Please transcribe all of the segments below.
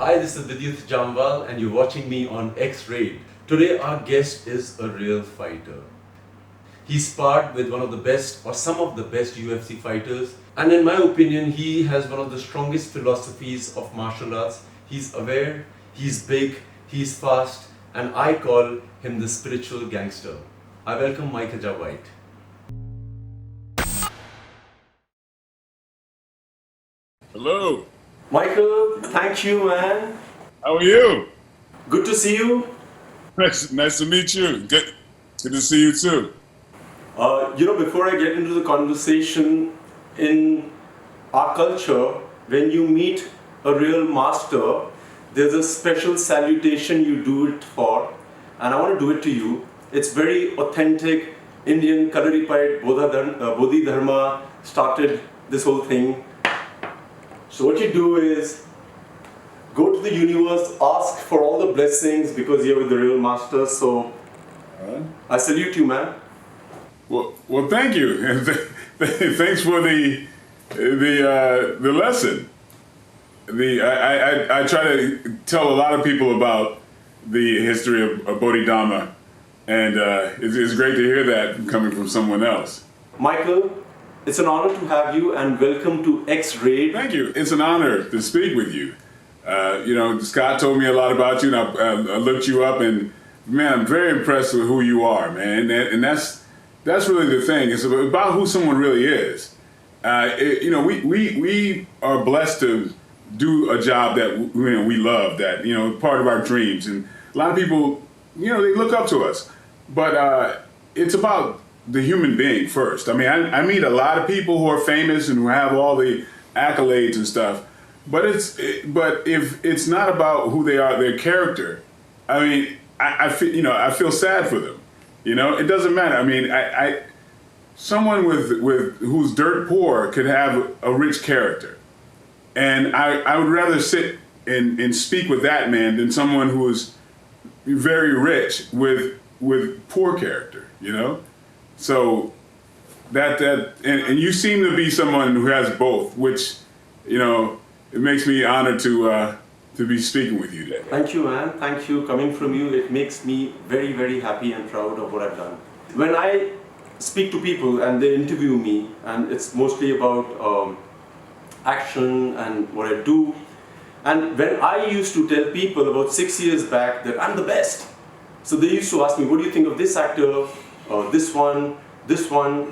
Hi, this is Vidyut Jammwal and you're watching me on X-Raid. Today our guest is a real fighter. He's sparred with one of the best or some of the best UFC fighters, and in my opinion he has one of the strongest philosophies of martial arts. He's aware, he's big, he's fast, and I call him the spiritual gangster. I welcome Mike Tyson. Hello. Michael, thank you, man. How are you? Good to see you. Nice to meet you. Good to see you too. Before I get into the conversation, in our culture, when you meet a real master, there's a special salutation you do it for, and I want to do it to you. It's very authentic Indian. Kalaripayattu Bodhidharma started this whole thing. So what you do is go to the universe, ask for all the blessings because you're with the real master. So I salute you, man. Well, thank you, and thanks for the lesson. I try to tell a lot of people about the history of Bodhidharma, and it's great to hear that coming from someone else. Michael, it's an honor to have you, and welcome to X-Raid. Thank you. It's an honor to speak with you. Scott told me a lot about you, and I looked you up, and man, I'm very impressed with who you are, man. And that's really the thing. It's about who someone really is. We are blessed to do a job that we love, that part of our dreams, and a lot of people, they look up to us. But it's about the human being first. I mean, I meet a lot of people who are famous and who have all the accolades and stuff, but if it's not about who they are, their character, I mean, I feel sad for them. It doesn't matter. I mean, someone with who's dirt poor could have a rich character, and I would rather sit and speak with that man than someone who is very rich with poor character. So and you seem to be someone who has both, which it makes me honored to be speaking with you today. Thank you, man. Thank you. Coming from you, it makes me very, very happy and proud of what I've done. When I speak to people and they interview me, and it's mostly about action and what I do, and when I used to tell people about 6 years back that I'm the best, so they used to ask me, what do you think of this actor, this one,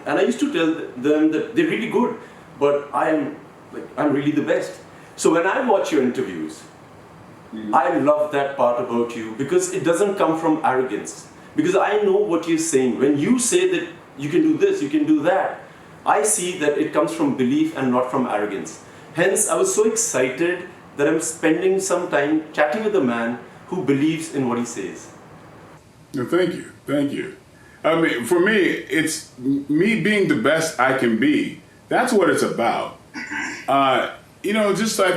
and I used to tell them that they're really good, but I'm really the best. So when I watch your interviews, I love that part about you because it doesn't come from arrogance. Because I know what you're saying. When you say that you can do this, you can do that, I see that it comes from belief and not from arrogance. Hence, I was so excited that I'm spending some time chatting with a man who believes in what he says. No, thank you. I mean, for me, it's me being the best I can be. That's what it's about. I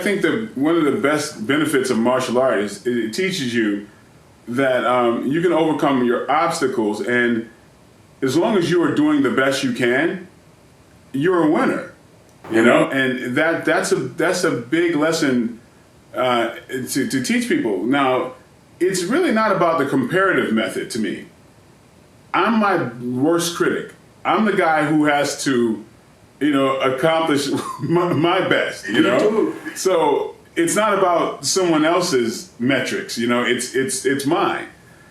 think that one of the best benefits of martial art is it teaches you that you can overcome your obstacles, and as long as you are doing the best you can, you're a winner. And that's a big lesson to teach people. Now, it's really not about the comparative method to me. I'm my worst critic. I'm the guy who has to accomplish my best, So it's not about someone else's metrics, it's mine.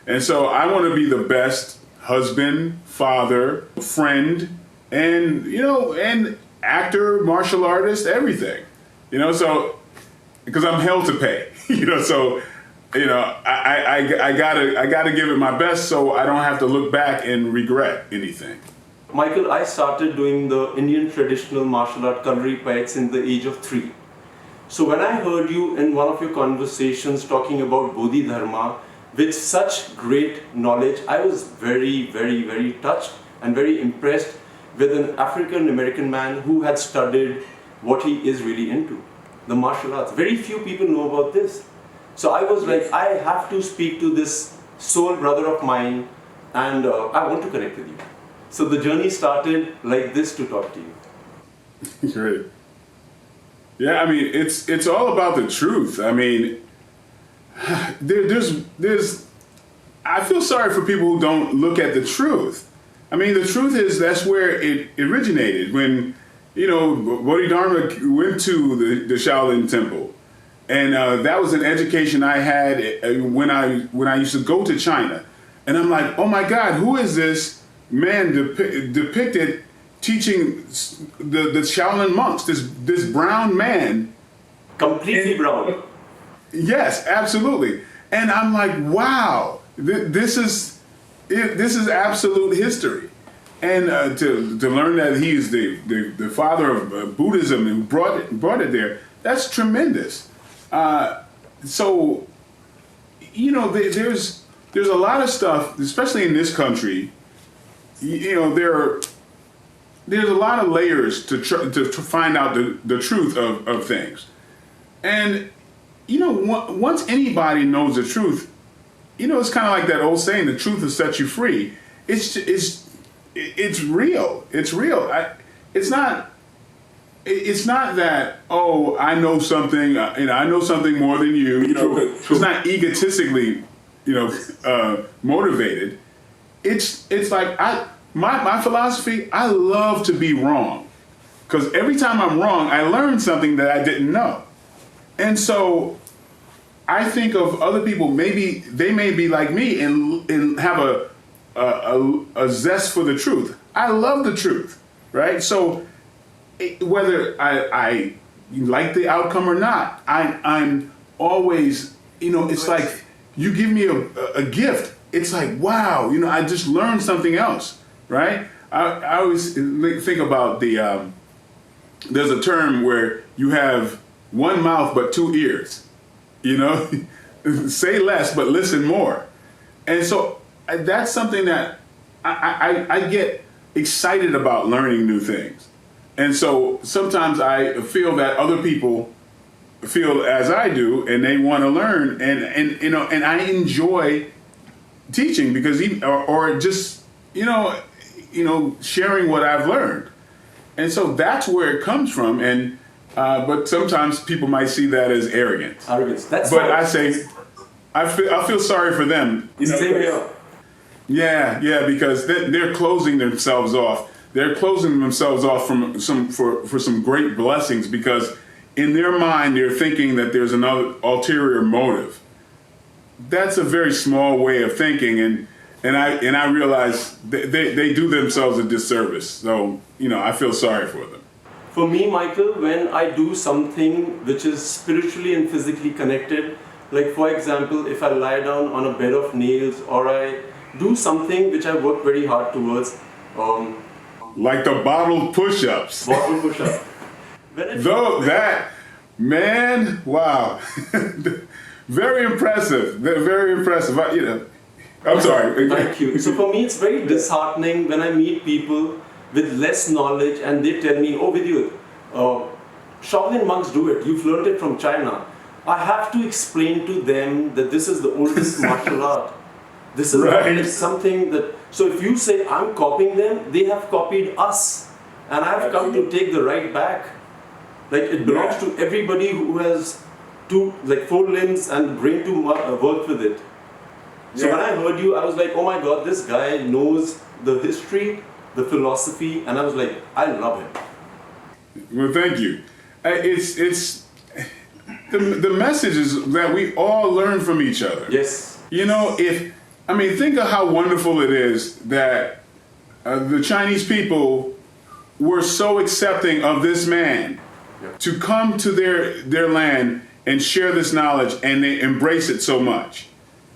And so I want to be the best husband, father, friend, and actor, martial artist, everything. So because I'm hell to pay, I gotta give it my best so I don't have to look back and regret anything. Michael, I started doing the Indian traditional martial art Kalaripayattu in the age of 3. So when I heard you in one of your conversations talking about Bodhidharma with such great knowledge, I was very, very, very touched and very impressed with an African American man who had studied what he is really into, the martial arts. Very few people know about this. So I was like, I have to speak to this soul brother of mine, and I want to connect with you. So the journey started like this to talk to you. Great. Yeah, I mean, it's all about the truth. I mean, there's I feel sorry for people who don't look at the truth. I mean, the truth is that's where it originated. When, Bodhidharma went to the Shaolin Temple, and that was an education I had when I used to go to China, and I'm like, oh my God, who is this man depicted teaching the Shaolin monks? This brown man, Completely brown. yes, absolutely, and I'm like, wow, this is absolute history. And to learn that he's the father of Buddhism and brought it there, that's tremendous. So, there's a lot of stuff, especially in this country. There's a lot of layers to find out the truth of things. And once anybody knows the truth, it's kind of like that old saying, "The truth will set you free." It's real. It's real. It's not that, oh, I know something. I know something more than you. True. It's not egotistically, motivated. It's like my philosophy. I love to be wrong, because every time I'm wrong, I learn something that I didn't know, and so I think of other people. Maybe they may be like me and have a zest for the truth. I love the truth, right? So whether I like the outcome or not, I'm always, it's like you give me a gift. It's like, wow, I just learned something else, right? I always think about there's a term where you have one mouth but two ears, say less but listen more. And so that's something that I get excited about, learning new things. And so sometimes I feel that other people feel as I do, and they want to learn, and I enjoy teaching because or just sharing what I've learned. And so that's where it comes from. And but sometimes people might see that as arrogance. Arrogance. That's but what I say I feel sorry for them. Same here. Yeah, because they're closing themselves off. They're closing themselves off from some great blessings, because in their mind they're thinking that there's another ulterior motive. That's a very small way of thinking, and I realize they do themselves a disservice. So I feel sorry for them. For me, Michael, when I do something which is spiritually and physically connected, like for example, if I lie down on a bed of nails, or I do something which I work very hard towards, like the bottle push-ups. Bottle push-up. Though that, man, wow, very impressive. Very impressive. I'm sorry. Thank you. So for me, it's very disheartening when I meet people with less knowledge and they tell me, "Oh, Vidyut, Shaolin monks do it. You've learned it from China." I have to explain to them that this is the oldest martial art. This is right. It's something that. So if you say I'm copying them, they have copied us, and I've come to take the right back. Like it belongs to everybody who has four limbs and brain to work with it. So when I heard you, I was like, oh my God, this guy knows the history, the philosophy, and I was like, I love him. Well, thank you. It's the message is that we all learn from each other. Yes. Think of how wonderful it is that the Chinese people were so accepting of this man to come to their land and share this knowledge, and they embrace it so much.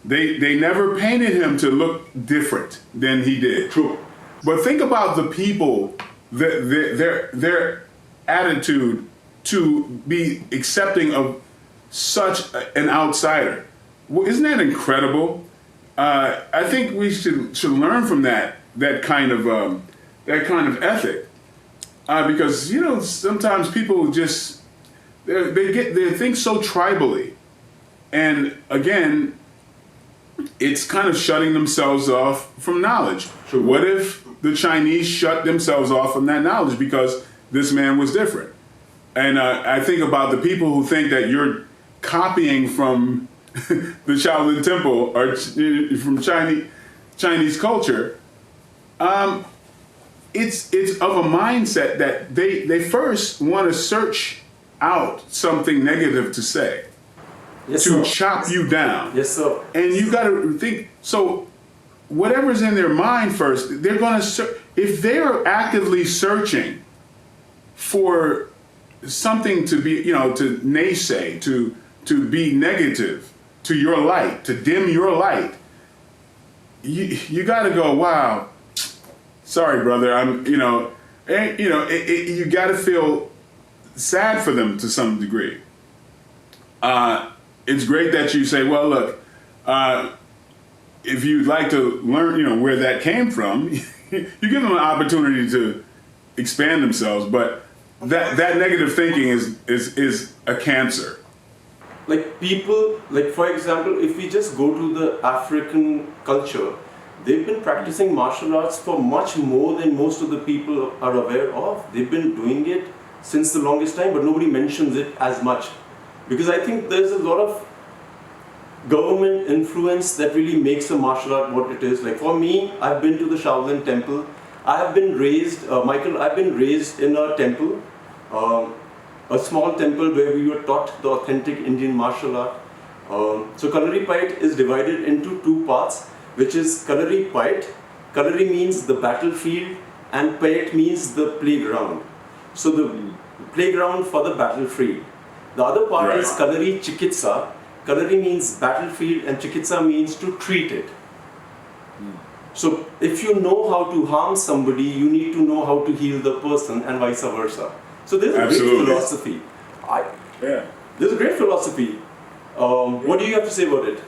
They never painted him to look different than he did. True. But think about the people, their attitude to be accepting of such an outsider. Well, isn't that incredible? I think we should learn from that kind of ethic, because sometimes people just they think so tribally, and again, it's kind of shutting themselves off from knowledge. True. What if the Chinese shut themselves off from that knowledge because this man was different? And I think about the people who think that you're copying from the Shaolin Temple or from Chinese culture, it's of a mindset that they first want to search out something negative to say, Yes, to sir. chop you down. Yes, sir. And you got to think, so whatever's in their mind first, they're going to, if they're actively searching for something to be, to naysay, to be negative to your light, to dim your light, you got to go, wow, sorry, brother, you got to feel sad for them to some degree. It's great that you say, well, look, if you'd like to learn, where that came from, you give them an opportunity to expand themselves, but that negative thinking is a cancer. Like people, like for example, if we just go to the African culture, they've been practicing martial arts for much more than most of the people are aware of. They've been doing it since the longest time, but nobody mentions it as much. Because I think there's a lot of government influence that really makes a martial art what it is. Like for me, I've been to the Shaolin temple. I have been raised, Michael, I've been raised in a temple, a small temple where we were taught the authentic Indian martial art. So Kalaripayattu is divided into two parts, which is Kalaripayattu. Kalari means the battlefield and Payat means the playground. So the playground for the battlefield. The other part is Kalari Chikitsa. Kalari means battlefield and Chikitsa means to treat it. So if you know how to harm somebody, you need to know how to heal the person and vice versa. So there's a great philosophy. There's a great philosophy. What do you have to say about it?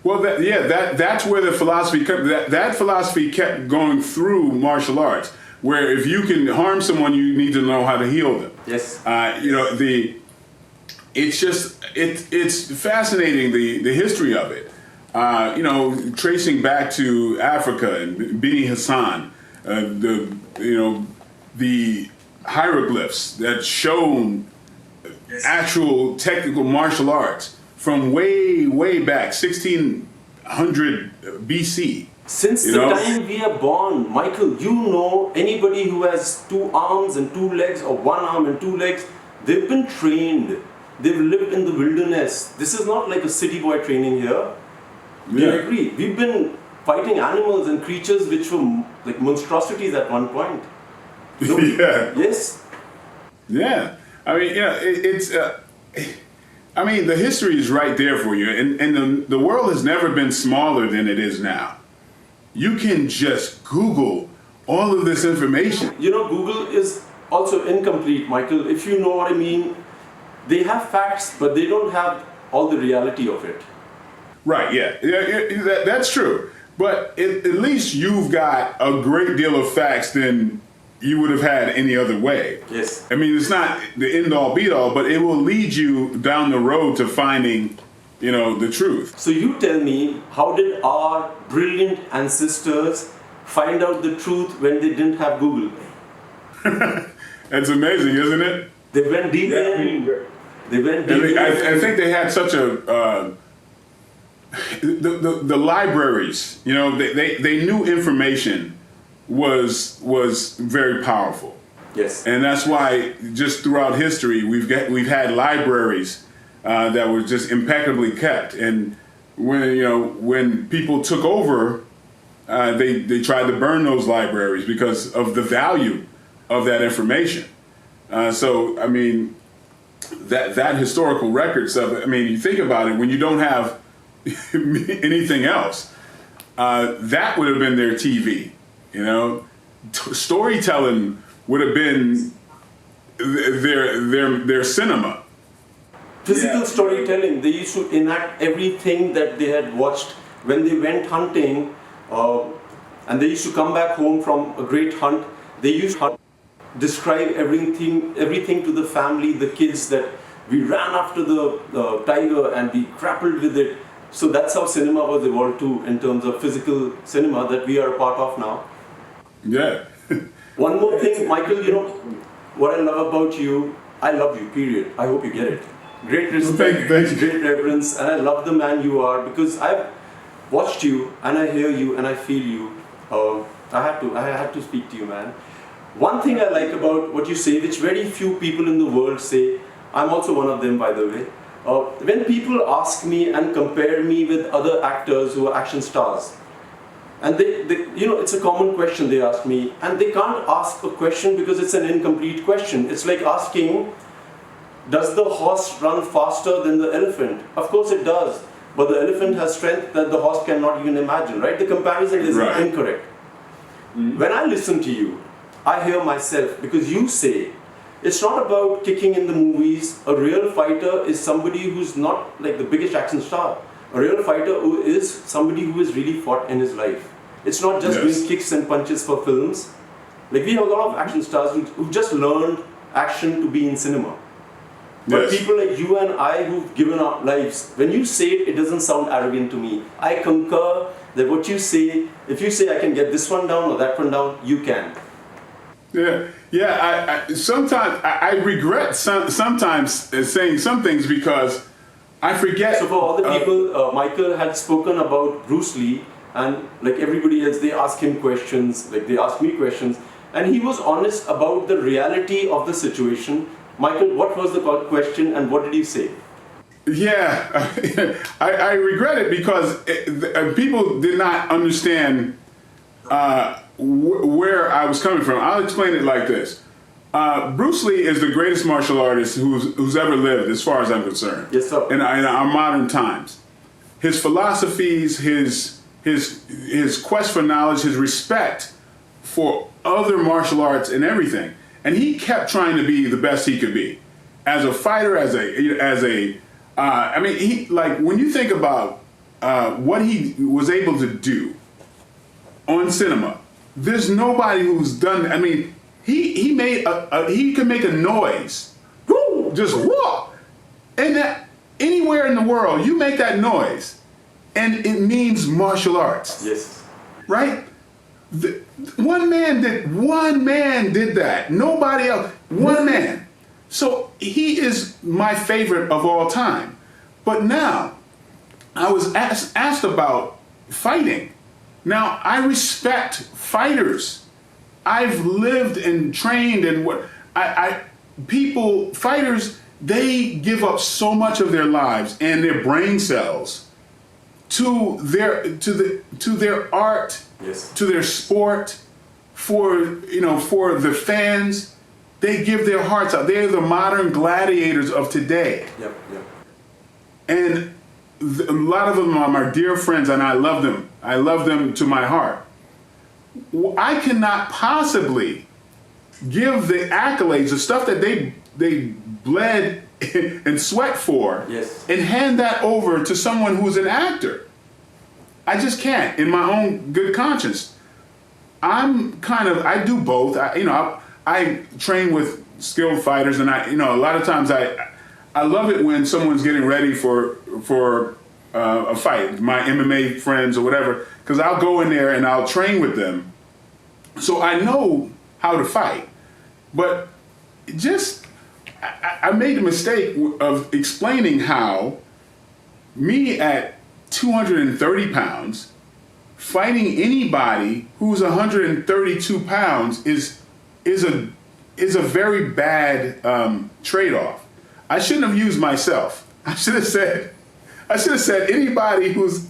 Well, that's where the philosophy that philosophy kept going through martial arts, where if you can harm someone, you need to know how to heal them. Yes. It's fascinating the history of it. Tracing back to Africa and Bini Hassan, the hieroglyphs that shown actual technical martial arts from way back, 1600 BC. Since the time we are born, Michael, anybody who has 2 arms and 2 legs or 1 arm and 2 legs, they've been trained. They've lived in the wilderness. This is not like a city boy training here. Do you agree? We've been fighting animals and creatures which were like monstrosities at one point. Yes. Yeah. I mean, the history is right there for you, and the world has never been smaller than it is now. You can just Google all of this information. Google is also incomplete, Michael, if you know what I mean. They have facts, but they don't have all the reality of it. Right, that's true. But at least you've got a great deal of facts than you would have had any other way. Yes. I mean, it's not the end-all, be-all, but it will lead you down the road to finding, the truth. So you tell me, how did our brilliant ancestors find out the truth when they didn't have Google? That's amazing, isn't it? They went deep in. I think they had such a... the libraries, they knew information was very powerful. Yes. And that's why just throughout history we've had libraries that were just impeccably kept. And when people took over, they tried to burn those libraries because of the value of that information. So I mean, that historical records of it. I mean, you think about it, when you don't have anything else, that would have been their TV. Storytelling would have been their cinema. Physical storytelling. They used to enact everything that they had watched when they went hunting, and they used to come back home from a great hunt. They used to describe everything to the family, the kids, that we ran after the tiger and we grappled with it. So that's how cinema was evolved to, in terms of physical cinema that we are a part of now. Yeah. One more thing, Michael, what I love about you, I love you, period. I hope you get it. Great respect, Thank you. great reverence, and I love the man you are because I've watched you and I hear you and I feel you. I had to speak to you, man. One thing I like about what you say, which very few people in the world say, I'm also one of them, by the way. When people ask me and compare me with other actors who are action stars, and they, it's a common question they ask me, and they can't ask a question because it's an incomplete question. It's like asking, does the horse run faster than the elephant? Of course it does, but the elephant has strength that the horse cannot even imagine, right? The comparison is incorrect. When I listen to you, I hear myself, because you say, it's not about kicking in the movies. A real fighter is somebody who's not like the biggest action star. A real fighter who is somebody who has really fought in his life. It's not just doing kicks and punches for films. Like we have a lot of action stars who just learned action to be in cinema. But people like you and I who've given up lives, when you say it, it doesn't sound arrogant to me. I concur that what you say, if you say I can get this one down or that one down, you can. I sometimes I regret sometimes saying some things because I forget. So for all the people, Michael had spoken about Bruce Lee, and like everybody else, they ask him questions, like they ask me questions, and he was honest about the reality of the situation. Michael, what was the question and what did he say? Yeah, I regret it because people did not understand where I was coming from. I'll explain it like this. Bruce Lee is the greatest martial artist who's ever lived, as far as I'm concerned. Yes, sir. In our modern times. His philosophies, his quest for knowledge, his respect for other martial arts and everything. And he kept trying to be the best he could be. As a fighter, when you think about what he was able to do on cinema, there's nobody who's done. I mean, he could make a noise, just whoa, and that anywhere in the world you make that noise, and it means martial arts. Yes. Right. One man did that. Nobody else. One man. So he is my favorite of all time. But now, I was asked about fighting. Now, I respect fighters. I've lived and trained and fighters, they give up so much of their lives and their brain cells to their art, to their sport, for the fans. They give their hearts out. They're the modern gladiators of today. Yep. And a lot of them are my dear friends, and I love them. I love them to my heart. I cannot possibly give the accolades, the stuff that they bled and sweat for, and hand that over to someone who's an actor. I just can't, in my own good conscience. I do both. I train with skilled fighters, and a lot of times I love it when someone's getting ready for a fight, my MMA friends or whatever, because I'll go in there and I'll train with them, so I know how to fight. But I made the mistake of explaining how me at 230 pounds fighting anybody who's 132 pounds is a very bad trade-off. I shouldn't have used myself. I should have said anybody who's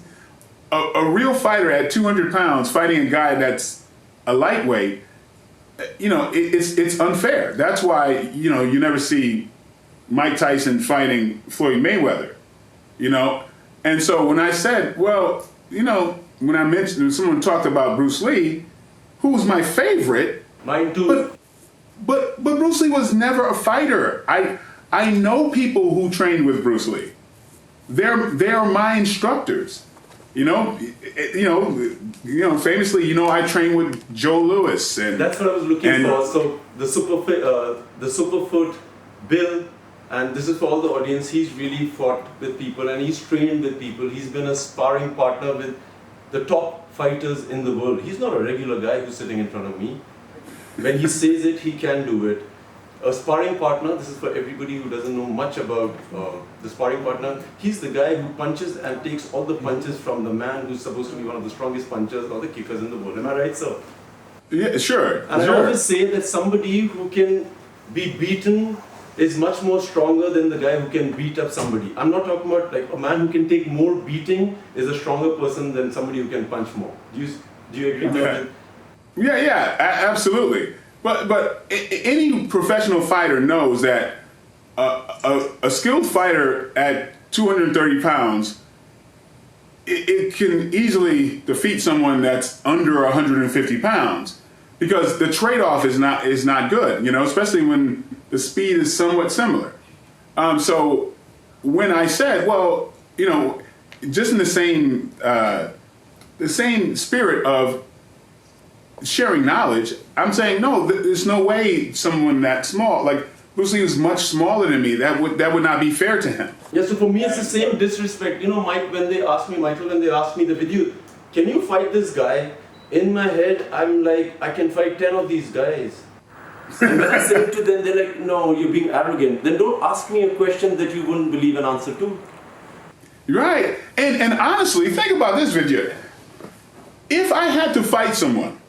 a real fighter at 200 pounds fighting a guy that's a lightweight. It's unfair. That's why you never see Mike Tyson fighting Floyd Mayweather. And so when I said, when I mentioned, someone talked about Bruce Lee, who's my favorite. Mine too. But Bruce Lee was never a fighter. I know people who trained with Bruce Lee. They're my instructors. Famously, I trained with Joe Louis, and that's what I was looking for. So the Superfoot Bill, and this is for all the audience. He's really fought with people, and he's trained with people. He's been a sparring partner with the top fighters in the world. He's not a regular guy who's sitting in front of me. When he says it, he can do it. a sparring partner, this is for everybody who doesn't know much about the sparring partner, he's the guy who punches and takes all the punches from the man who's supposed to be one of the strongest punchers or the kickers in the world. Am I right, sir? Yeah, sure. And sure. I always say that somebody who can be beaten is much more stronger than the guy who can beat up somebody. I'm not talking about like a man who can take more beating is a stronger person than somebody who can punch more. Do you agree with that? Yeah, absolutely. But any professional fighter knows that a skilled fighter at 230 pounds, it can easily defeat someone that's under 150 pounds because the trade-off is not good, you know, especially when the speed is somewhat similar. So when I said, well, you know, just in the same spirit of sharing knowledge, I'm saying no. There's no way someone that small, like Bruce Lee, was much smaller than me. That would not be fair to him. Yeah. So for me, it's the same disrespect. You know, Michael, when they asked me the Vidyut, can you fight this guy? In my head, I'm like, I can fight 10 of these guys. And when I say it to them, they're like, no, you're being arrogant. Then don't ask me a question that you wouldn't believe an answer to. Right. And honestly, think about this, Vidyut. If I had to fight someone,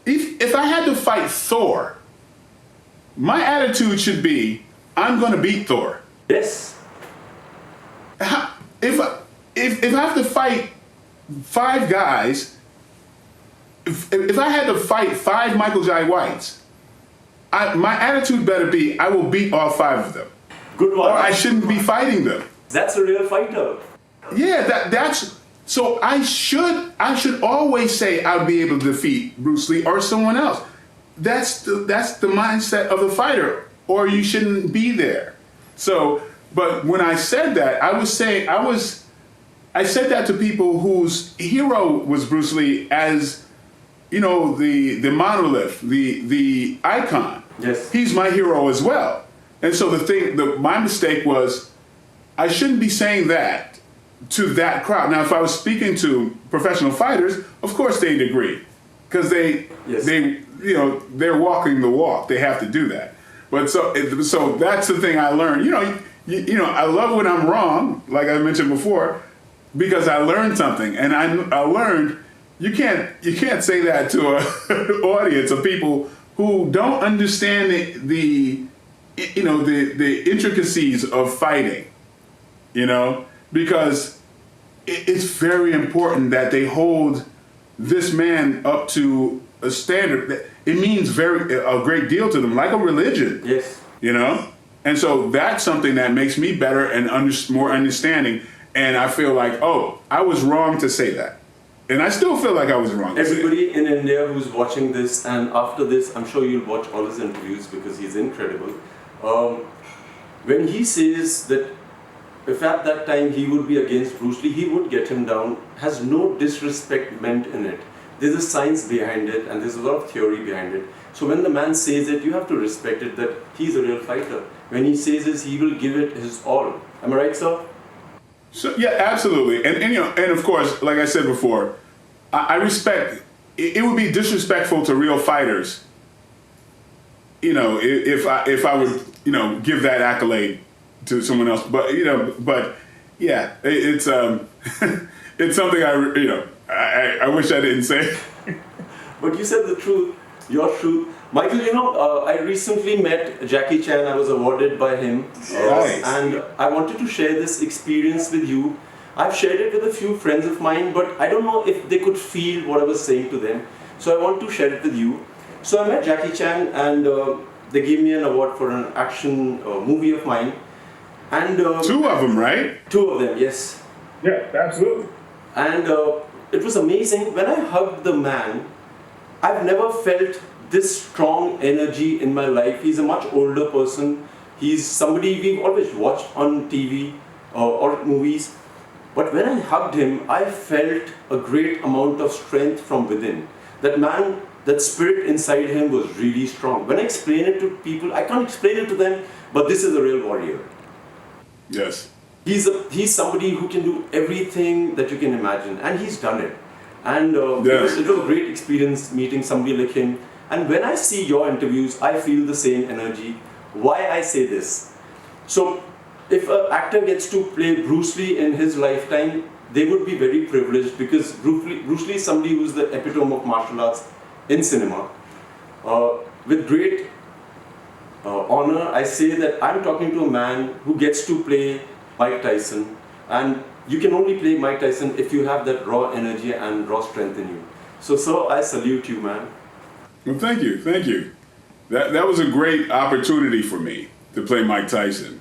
if I had to fight Thor, my attitude should be, I'm going to beat Thor. Yes. If I have to fight 5 guys, if I had to fight 5 Michael Jai Whites, my attitude better be, I will beat all 5 of them. Good one. Or I shouldn't be fighting them. That's a real fighter. Yeah, that's so I should always say I'll be able to defeat Bruce Lee or someone else. That's the mindset of the fighter, or you shouldn't be there. So, but when I said that, I said that to people whose hero was Bruce Lee, as you know, the monolith, the icon. Yes. He's my hero as well. And so my mistake was, I shouldn't be saying that to that crowd. Now, if I was speaking to professional fighters, of course they'd agree, because they're walking the walk. They have to do that. But so that's the thing I learned. You know, I love when I'm wrong, like I mentioned before, because I learned something, and I learned you can't say that to an audience of people who don't understand the intricacies of fighting. You know. Because it's very important that they hold this man up to a standard. It means a great deal to them, like a religion. Yes. You know? And so that's something that makes me better and more understanding. And I feel like, oh, I was wrong to say that. And I still feel like I was wrong. Everybody in India who's watching this, and after this, I'm sure you'll watch all his interviews because he's incredible. When he says that if at that time he would be against Bruce Lee, he would get him down, has no disrespect meant in it. There's a science behind it, and there's a lot of theory behind it. So when the man says it, you have to respect it, that he's a real fighter. When he says this, he will give it his all. Am I right, sir? So, yeah, absolutely. And of course, like I said before, I respect, it would be disrespectful to real fighters, you know, if I would, you know, give that accolade to someone else, but yeah, it's it's something I wish I didn't say. But you said the truth, your truth. Michael, I recently met Jackie Chan. I was awarded by him, Nice. And I wanted to share this experience with you. I've shared it with a few friends of mine, but I don't know if they could feel what I was saying to them. So I want to share it with you. So I met Jackie Chan, and they gave me an award for an action movie of mine. And 2 of them, right? 2 of them, yes. Yeah, absolutely. And it was amazing. When I hugged the man, I've never felt this strong energy in my life. He's a much older person. He's somebody we've always watched on TV or movies. But when I hugged him, I felt a great amount of strength from within. That man, that spirit inside him was really strong. When I explain it to people, I can't explain it to them, but this is a real warrior. Yes. He's somebody who can do everything that you can imagine, and he's done it. And Yes. it was a great experience meeting somebody like him. And when I see your interviews, I feel the same energy. Why I say this? So, if an actor gets to play Bruce Lee in his lifetime, they would be very privileged because Bruce Lee is somebody who's the epitome of martial arts in cinema. With great honor, I say that I'm talking to a man who gets to play Mike Tyson, and you can only play Mike Tyson if you have that raw energy and raw strength in you. So, sir, I salute you, man. Well, thank you, thank you. That was a great opportunity for me to play Mike Tyson.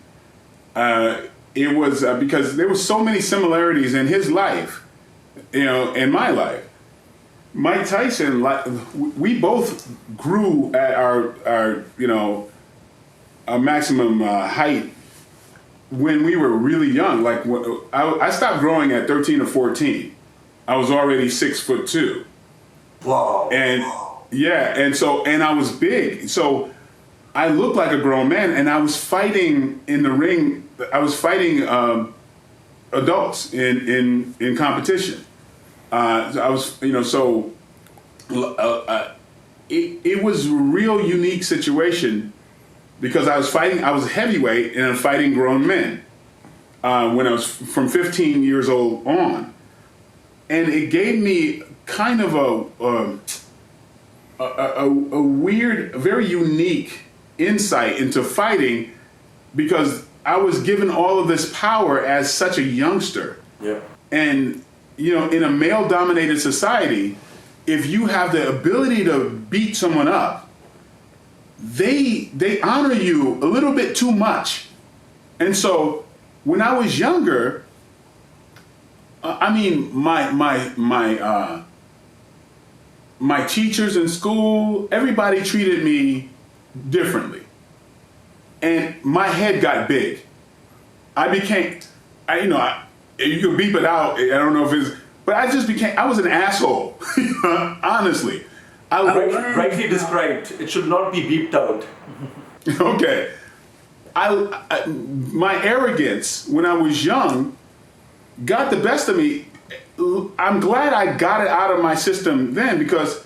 It was because there were so many similarities in his life, and my life. Mike Tyson, we both grew at our maximum height when we were really young. Like I stopped growing at 13 or 14. I was already 6'2". Wow. And yeah, and I was big. So I looked like a grown man, and I was fighting in the ring. I was fighting adults in competition. I was, it was a real unique situation because I was a heavyweight and I'm fighting grown men when I was from 15 years old on. And it gave me kind of a weird, very unique insight into fighting because I was given all of this power as such a youngster. Yeah. And, in a male-dominated society, if you have the ability to beat someone up, they honor you a little bit too much. And so when I was younger, my teachers in school, everybody treated me differently. And my head got big. You can beep it out. I don't know if it's, but I was an asshole. Honestly. Rightly described. It should not be beeped out. Okay. My arrogance when I was young got the best of me. I'm glad I got it out of my system then because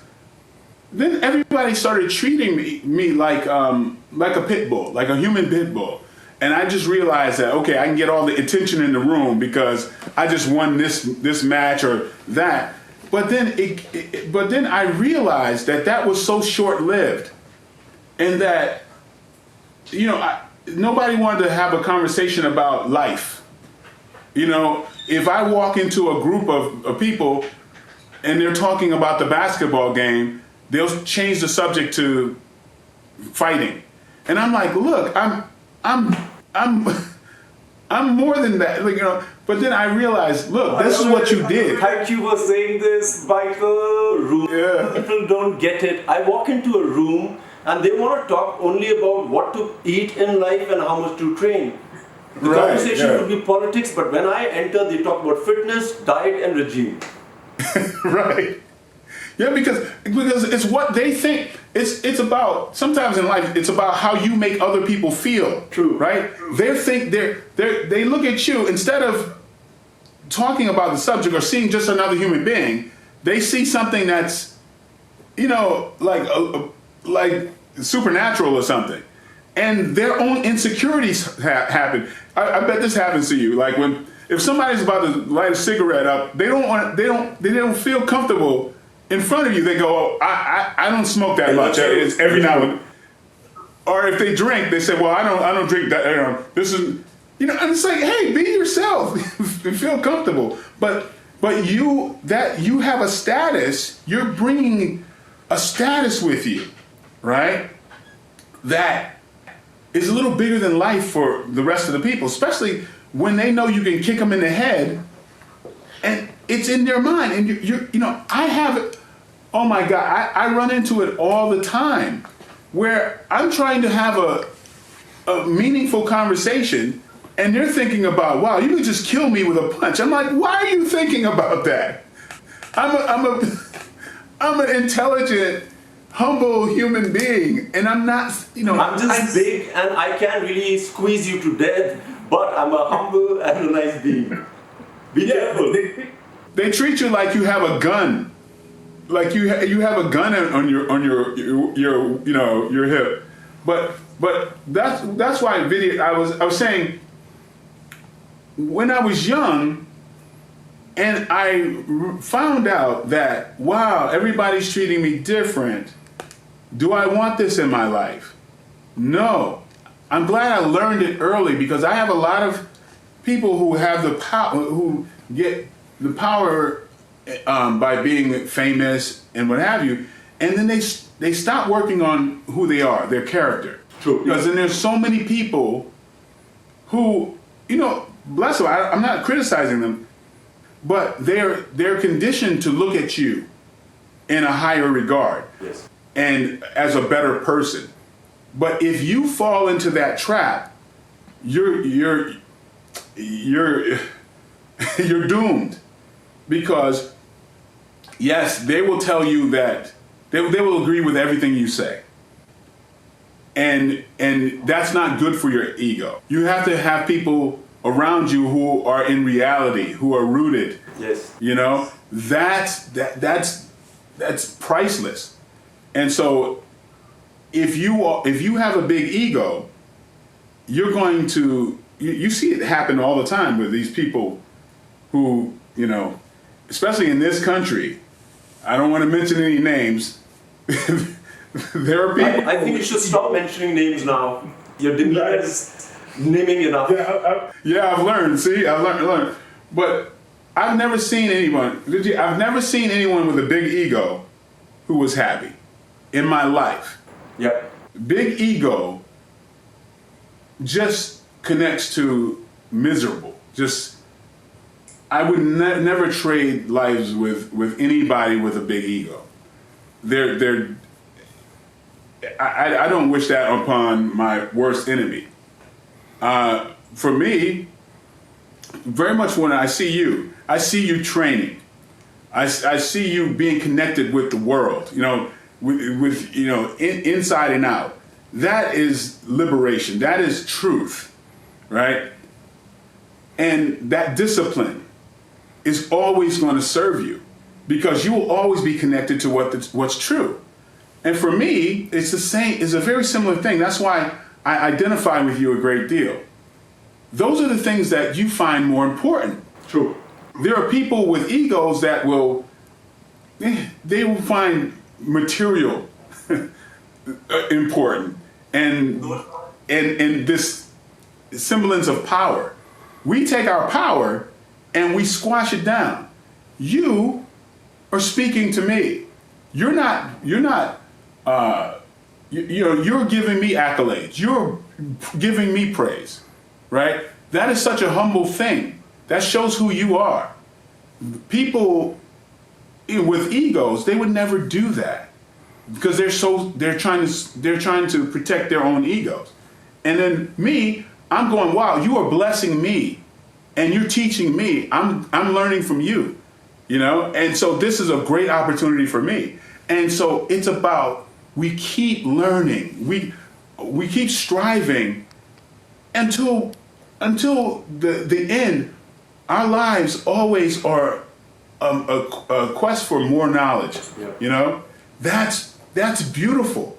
then everybody started treating me like a pit bull, like a human pit bull. And I just realized that, okay, I can get all the attention in the room because I just won this match or that. But then I realized that was so short-lived and that, nobody wanted to have a conversation about life. If I walk into a group of people and they're talking about the basketball game, they'll change the subject to fighting. And I'm like, look, I'm more than that, but then I realized, look, this is what you did. Thank you for saying this, Michael. Yeah. People don't get it. I walk into a room and they want to talk only about what to eat in life and how much to train. The conversation could be politics, but when I enter, they talk about fitness, diet, and regime. Right. Yeah, because it's what they think. It's about, sometimes in life, it's about how you make other people feel. True. Right? They look at you, instead of talking about the subject or seeing just another human being, they see something that's, like supernatural or something. And their own insecurities happen. I bet this happens to you. Like if somebody's about to light a cigarette up, they don't feel comfortable in front of you. They go, I don't smoke that much. It's every now and then. Or if they drink, they say, well, I don't drink that. This is, and it's like, hey, be yourself. Feel comfortable. But you have a status. You're bringing a status with you, right? That is a little bigger than life for the rest of the people, especially when they know you can kick them in the head and it's in their mind. And I have it. Oh my God, I run into it all the time where I'm trying to have a meaningful conversation and they're thinking about, wow, you could just kill me with a punch. I'm like, why are you thinking about that? I'm an intelligent, humble human being, and I'm not, I'm just big and I can't really squeeze you to death, but I'm a humble and a nice being. Be careful. They treat you like you have a gun, like you have a gun on your hip. But But that's why I was saying, when I was young, and I found out that, wow, everybody's treating me different. Do I want this in my life? No. I'm glad I learned it early, because I have a lot of people who have the power, who get the power by being famous and what have you, and then they stop working on who they are, their character. True. Because then there's so many people who, bless them, I'm not criticizing them, but they're conditioned to look at you in a higher regard. Yes. And as a better person. But if you fall into that trap, you're doomed. Because yes, they will tell you that they will agree with everything you say. And that's not good for your ego. You have to have people around you who are in reality, who are rooted. Yes. That's priceless. And so if you have a big ego, you're going to you see it happen all the time with these people who, especially in this country. I don't want to mention any names. There are people. I think you should stop mentioning names now. Your demeanor is naming enough. Yeah, I've learned. See, I've learned. But I've never seen anyone with a big ego who was happy in my life. Yep. Big ego just connects to miserable. I would never trade lives with anybody with a big ego. I don't wish that upon my worst enemy. For me, very much when I see you training. I see you being connected with the world, with inside and out. That is liberation. That is truth, right? And that discipline is always going to serve you, because you will always be connected to what's true. And for me, it's the same. It's a very similar thing. That's why I identify with you a great deal. Those are the things that you find more important. True. There are people with egos that will find material important and this semblance of power. We take our power and we squash it down. You are speaking to me. You're giving me accolades. You're giving me praise, right? That is such a humble thing. That shows who you are. People with egos, they would never do that, because they're trying to protect their own egos. And then me, I'm going, wow, you are blessing me, and you're teaching me. I'm learning from you, And so this is a great opportunity for me. And so it's about, we keep learning, we keep striving until the end. Our lives always are a quest for more knowledge. Yeah. That's beautiful.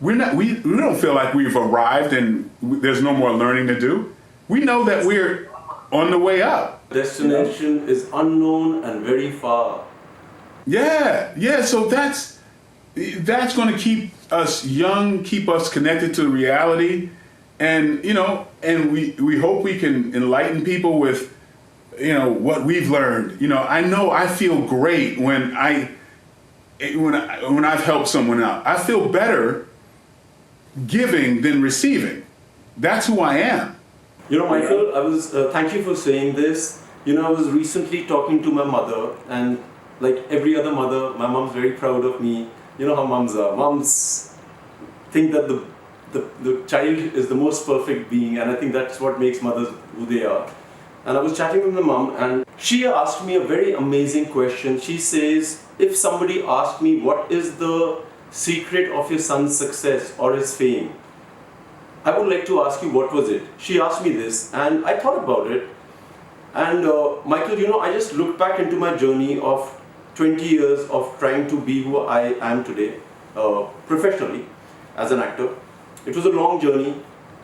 We don't feel like we've arrived and there's no more learning to do. We know that we're on the way up. Destination is unknown and very far. Yeah. So that's going to keep us young, keep us connected to reality, and and we hope we can enlighten people with what we've learned. I feel great when I've helped someone out. I feel better giving than receiving. That's who I am. Michael, I was thank you for saying this. I was recently talking to my mother, and like every other mother, my mom's very proud of me. You know how moms are. Moms think that the child is the most perfect being, and I think that's what makes mothers who they are. And I was chatting with my mom, and she asked me a very amazing question. She says, if somebody asked me, what is the secret of your son's success or his fame, I would like to ask you, what was it? She asked me this, and I thought about it. And Michael, I just looked back into my journey of 20 years of trying to be who I am today, professionally, as an actor. It was a long journey,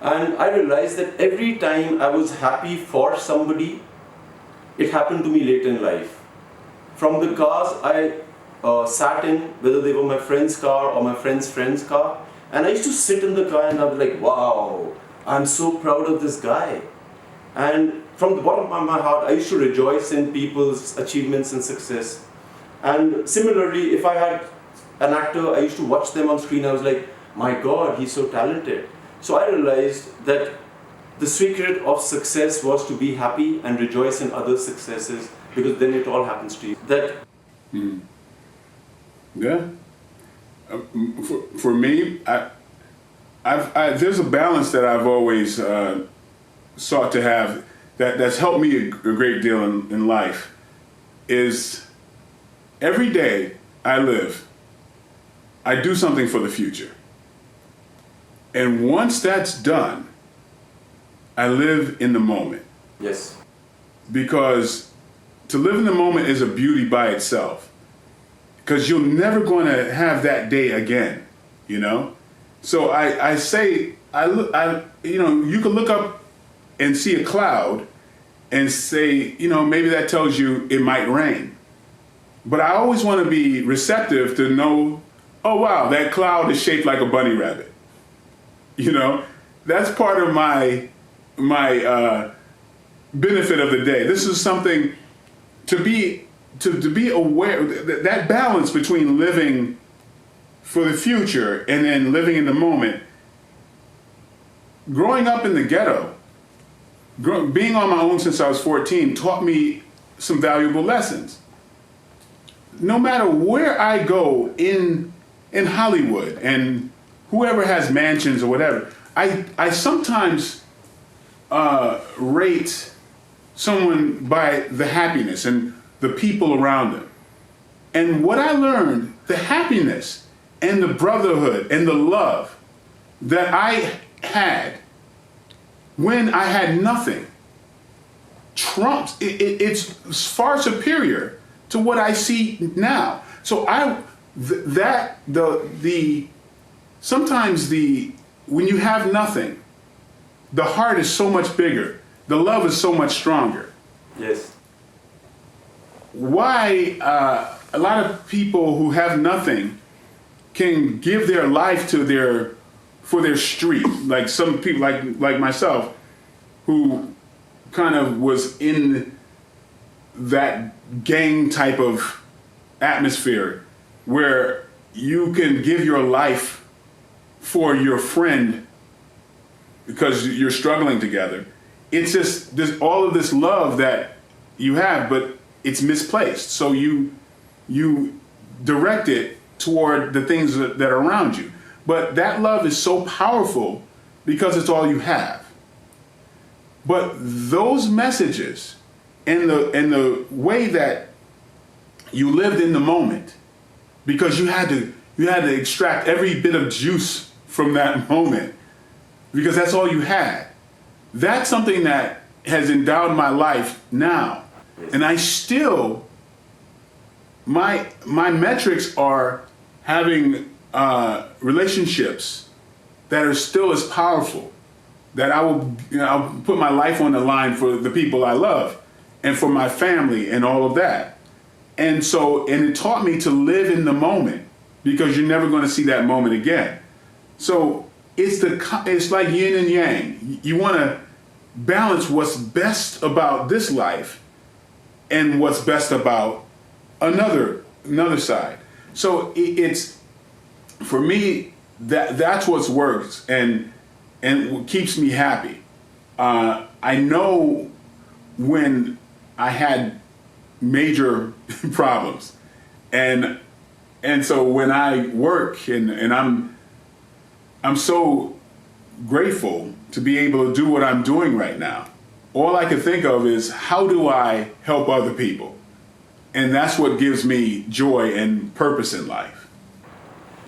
and I realized that every time I was happy for somebody, it happened to me later in life. From the cars I sat in, whether they were my friend's car or my friend's friend's car, and I used to sit in the car and I was like, wow, I'm so proud of this guy. And from the bottom of my heart, I used to rejoice in people's achievements and success. And similarly, if I had an actor, I used to watch them on screen, I was like, my God, he's so talented. So I realized that the secret of success was to be happy and rejoice in others' successes, because then it all happens to you. That. Yeah. For me, there's a balance that I've always sought to have that's helped me a great deal in life. Is every day I live, I do something for the future. And once that's done, I live in the moment. Yes. Because to live in the moment is a beauty by itself. Because you're never going to have that day again, you know? So I say, you can look up and see a cloud and say, maybe that tells you it might rain. But I always want to be receptive to know, oh wow, that cloud is shaped like a bunny rabbit. That's part of my benefit of the day. This is something to be aware, that balance between living for the future and then living in the moment. Growing up in the ghetto, being on my own since I was 14 taught me some valuable lessons. No matter where I go in Hollywood, and whoever has mansions or whatever, I sometimes rate someone by the happiness and the people around them. And what I learned, the happiness and the brotherhood and the love that I had when I had nothing trumps, it's far superior to what I see now. So sometimes when you have nothing, the heart is so much bigger, the love is so much stronger. Yes. Why a lot of people who have nothing can give their life for their street, like some people like myself, who kind of was in that gang type of atmosphere where you can give your life for your friend because you're struggling together. It's just there's all of this love that you have, but it's misplaced. So you direct it toward the things that are around you. But that love is so powerful because it's all you have. But those messages and the way that you lived in the moment, because you had to extract every bit of juice from that moment, because that's all you had. That's something that has endowed my life now. And I still, my metrics are having relationships that are still as powerful, that I'll put my life on the line for the people I love and for my family and all of that. And it taught me to live in the moment, because you're never going to see that moment again. So it's like yin and yang. You want to balance what's best about this life and what's best about another side. So it's, for me, that's what works and what keeps me happy. I know when I had major problems, and so when I work and I'm so grateful to be able to do what I'm doing right now. All I can think of is, how do I help other people? And that's what gives me joy and purpose in life.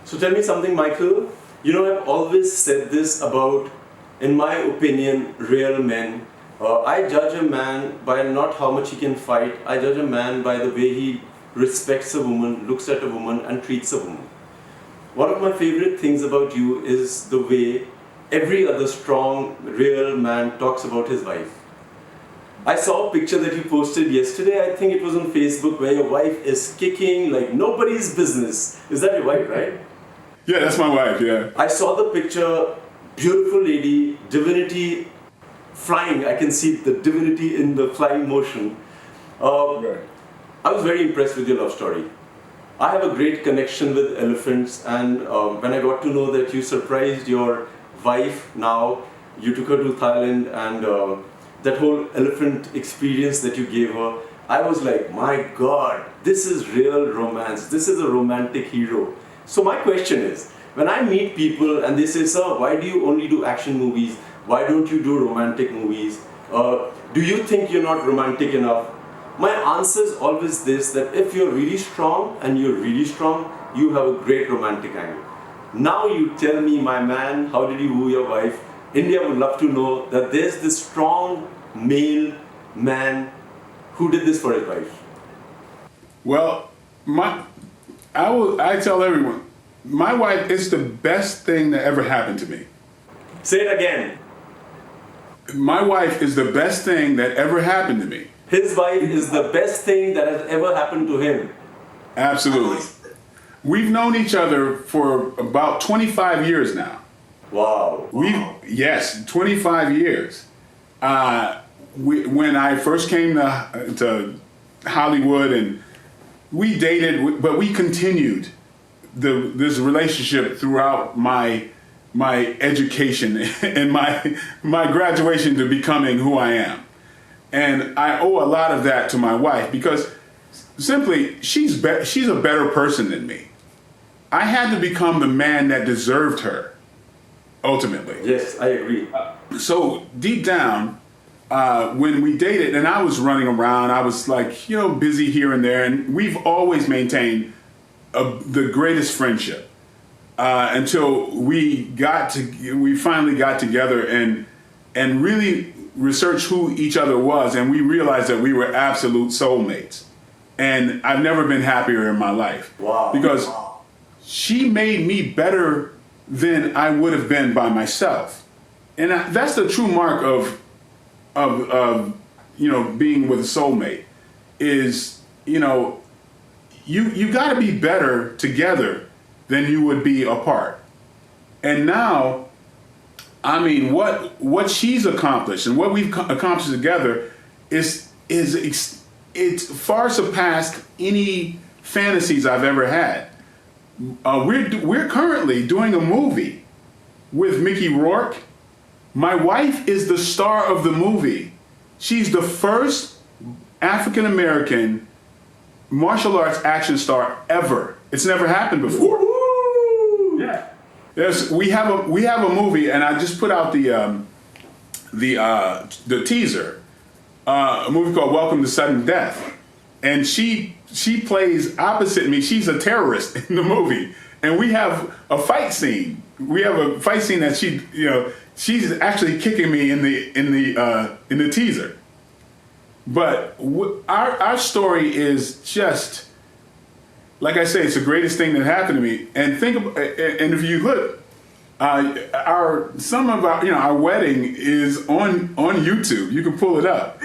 So tell me something, Michael. I've always said this about, in my opinion, real men. I judge a man by not how much he can fight. I judge a man by the way he respects a woman, looks at a woman, and treats a woman. One of my favorite things about you is the way every other strong, real man talks about his wife. I saw a picture that you posted yesterday, I think it was on Facebook, where your wife is kicking like nobody's business. Is that your wife, right? Yeah, that's my wife, yeah. I saw the picture, beautiful lady, divinity flying. I can see the divinity in the flying motion. Right. I was very impressed with your love story. I have a great connection with elephants, and when I got to know that you surprised your wife now, you took her to Thailand, and that whole elephant experience that you gave her, I was like, my God, this is real romance. This is a romantic hero. So my question is, when I meet people and they say, sir, why do you only do action movies? Why don't you do romantic movies? Do you think you're not romantic enough? My answer is always this, that if you're really strong and you're really strong, you have a great romantic angle. Now you tell me, my man, how did you woo your wife? India would love to know that there's this strong male man who did this for his wife. Well, I tell everyone, my wife is the best thing that ever happened to me. Say it again. My wife is the best thing that ever happened to me. His wife is the best thing that has ever happened to him. Absolutely. We've known each other for about 25 years now. Wow. Yes, 25 years. When I first came to Hollywood, and we dated, but we continued this relationship throughout my education and my graduation to becoming who I am. And I owe a lot of that to my wife, because simply she's a better person than me. I had to become the man that deserved her, ultimately. Yes, I agree. So deep down, when we dated, and I was running around, I was like, busy here and there, and we've always maintained the greatest friendship until we finally got together and really researched who each other was, and we realized that we were absolute soulmates. And I've never been happier in my life. Wow. Because she made me better than I would have been by myself. And that's the true mark of being with a soulmate, is, you got to be better together than you would be apart. And now, I mean, what she's accomplished and what we've accomplished together it's far surpassed any fantasies I've ever had. We're currently doing a movie with Mickey Rourke. My wife is the star of the movie. She's the first African American martial arts action star ever. It's never happened before. Woo-hoo! Yeah. We have a movie, and I just put out the teaser. A movie called Welcome to Sudden Death, and she plays opposite me. She's a terrorist in the movie, and we have a fight scene. We have a fight scene that she's actually kicking me in the teaser. But our story is just, like I say, it's the greatest thing that happened to me. And and if you look, our wedding is on YouTube. You can pull it up.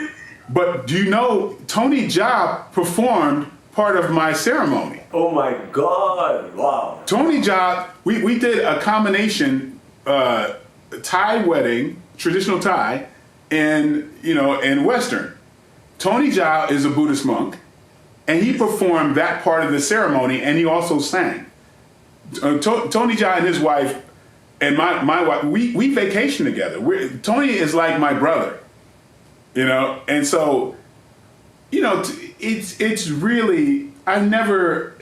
But do you know Tony Jaa performed part of my ceremony? Oh my God! Wow. Tony Jaa, we did a combination Thai wedding, traditional Thai, and Western. Tony Jaa is a Buddhist monk, and he performed that part of the ceremony, and he also sang. Tony Jaa and his wife and my wife, we vacation together. Tony is like my brother, and so, it's really, I never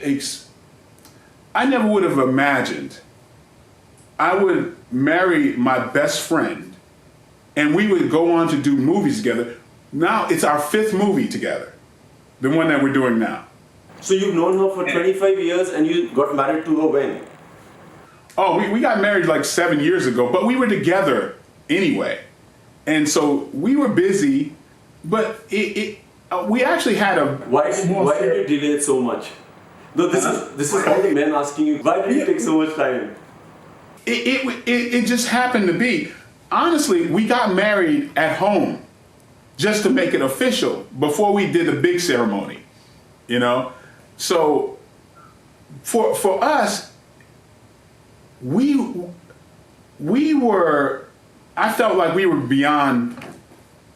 would have imagined I would marry my best friend and we would go on to do movies together. Now it's our 5th movie together, the one that we're doing now. So you've known her for 25 years and you got married to her when? Oh, we got married like 7 years ago, but we were together anyway. And so we were busy, but we actually had a... Why did you delay it so much? No, this is all the men asking you. Why did it take so much time? it just happened to be. Honestly, we got married at home just to make it official before we did the big ceremony, you know? So for us, we were, I felt like we were beyond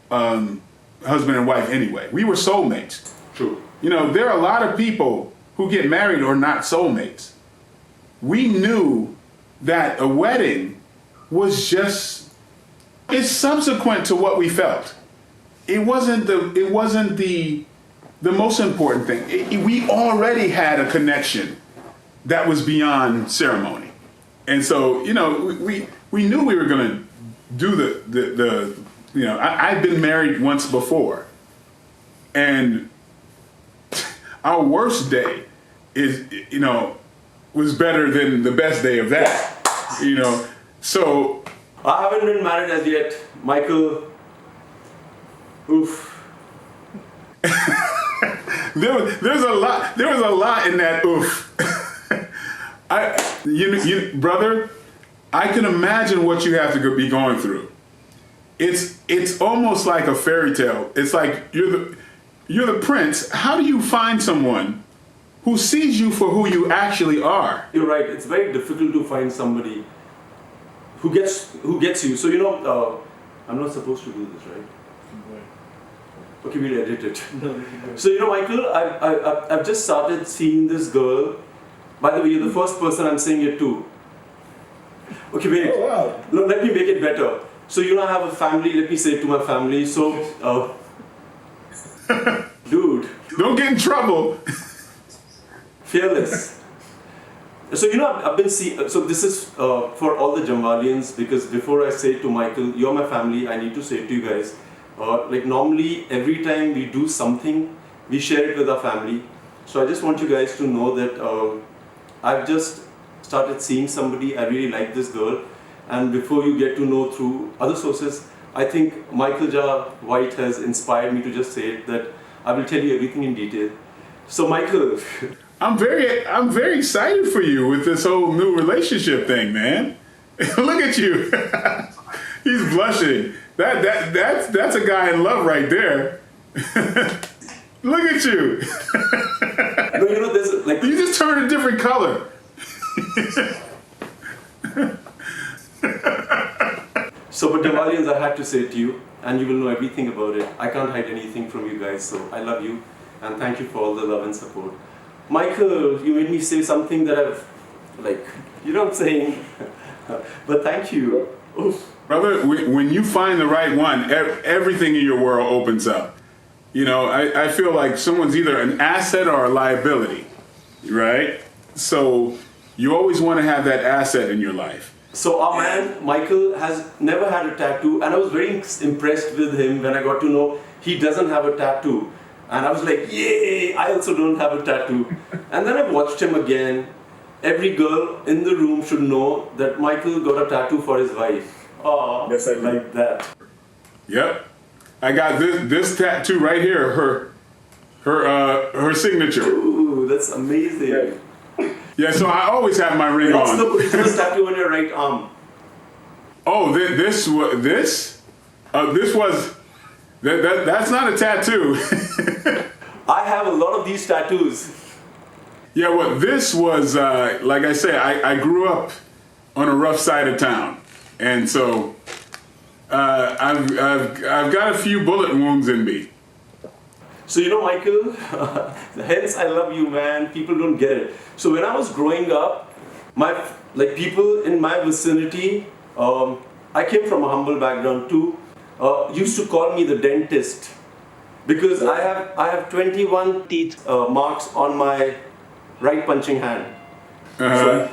husband and wife anyway. We were soulmates. True. You know, there are a lot of people who get married or not soulmates. We knew that a wedding was just, it's subsequent to what we felt. It wasn't the most important thing. We already had a connection that was beyond ceremony. And so, you know, we knew we were going to do the you know, I'd been married once before. And our worst day was better than the best day of that, you know. So I haven't been married as yet, Michael. Oof. there was a lot in that oof. Brother, I can imagine what you have to be going through. It's almost like a fairy tale. It's like you're the prince. How do you find someone who sees you for who you actually are? You're right. It's very difficult to find somebody who gets you. So you know, I'm not supposed to do this, right? Okay, we'll edit it. So you know, Michael, I've just started seeing this girl. By the way, you're the first person I'm saying it to. Okay, wait. Oh, wow. No, let me make it better. So you know, I have a family. Let me say it to my family. So, dude, don't get in trouble. Fearless. So you know, I've been seeing. So this is for all the Jammwalians, because before I say to Michael, you're my family, I need to say it to you guys. Like normally, every time we do something, we share it with our family. So I just want you guys to know that I've just started seeing somebody. I really like this girl, and before you get to know through other sources, I think Michael Jha White has inspired me to just say it, that I will tell you everything in detail. So Michael, I'm very excited for you with this whole new relationship thing, man. Look at you. He's blushing. That's a guy in love right there. Look at you. no, you know, there's like you just turned a different color. So, but Jammwalians, I had to say it to you, and you will know everything about it. I can't hide anything from you guys, so I love you, and thank you for all the love and support. Michael, you made me say something that I've, like, you know what I'm saying? But thank you. Oof. Brother, when you find the right one, everything in your world opens up. You know, I feel like someone's either an asset or a liability, right? So you always want to have that asset in your life. So our man, Michael, has never had a tattoo, and I was very impressed with him when I got to know he doesn't have a tattoo. And I was like, yay, I also don't have a tattoo. And then I watched him again. Every girl in the room should know that Michael got a tattoo for his wife. Oh, Yes, I do. like that. Yep. I got this tattoo right here, her signature. Ooh, that's amazing. Yeah, so I always have my ring What's on. the original tattoo on your right arm? Oh, that's not a tattoo. I have a lot of these tattoos. Yeah, well, this was like I say, I grew up on a rough side of town, and so I've got a few bullet wounds in me. So you know, Michael, hence I love you, man. People don't get it. So when I was growing up, people in my vicinity, I came from a humble background too, used to call me the dentist, because I have 21 teeth marks on my right punching hand. So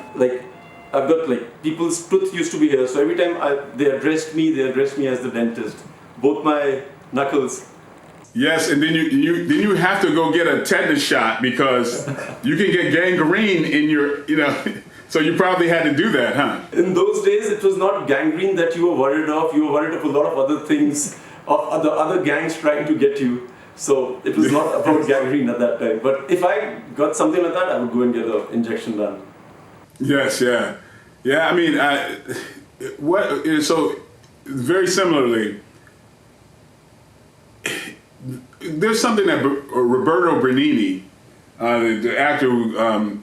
I've got people's tooth used to be here. So every time they addressed me as the dentist, both my knuckles. Yes, and then you have to go get a tetanus shot because you can get gangrene in your, so you probably had to do that, huh? In those days, it was not gangrene that you were worried of. You were worried of a lot of other things, of the other gangs trying to get you. So it was not about gangrene at that time. But if I got something like that, I would go and get an injection done. Yes, yeah. Yeah, I mean, so very similarly, there's something that Roberto Benigni, the actor who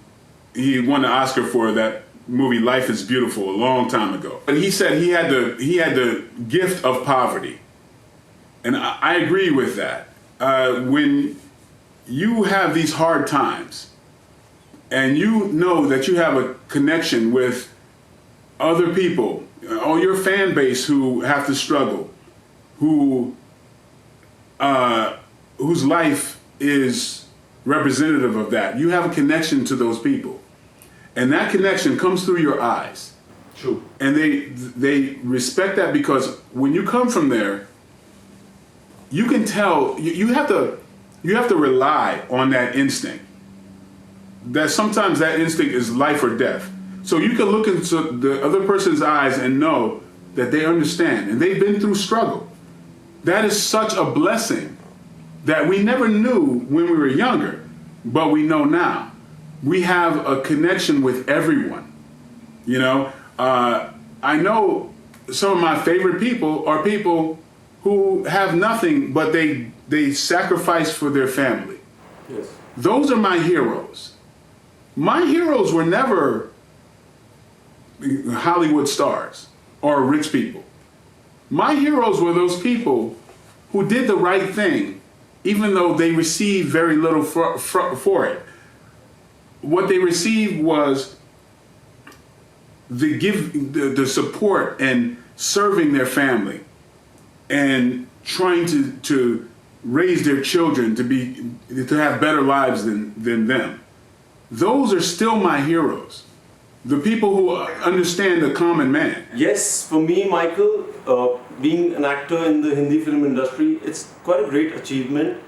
he won the Oscar for that movie Life is Beautiful a long time ago. But he said he had the gift of poverty. And I agree with that. When you have these hard times and you know that you have a connection with other people, or your fan base who have to struggle, whose life is representative of that, you have a connection to those people. And that connection comes through your eyes. True. And they respect that because when you come from there, you can tell, you have to rely on that instinct. That sometimes that instinct is life or death. So you can look into the other person's eyes and know that they understand and they've been through struggle. That is such a blessing that we never knew when we were younger, but we know now. We have a connection with everyone. You know, I know some of my favorite people are people who have nothing, but they sacrifice for their family. Yes. Those are my heroes. My heroes were never Hollywood stars or rich people. My heroes were those people who did the right thing, even though they received very little for it. What they received was the support and serving their family and trying to raise their children to have better lives than them. Those are still my heroes. The people who understand the common man. Yes, for me, Michael, being an actor in the Hindi film industry, it's quite a great achievement.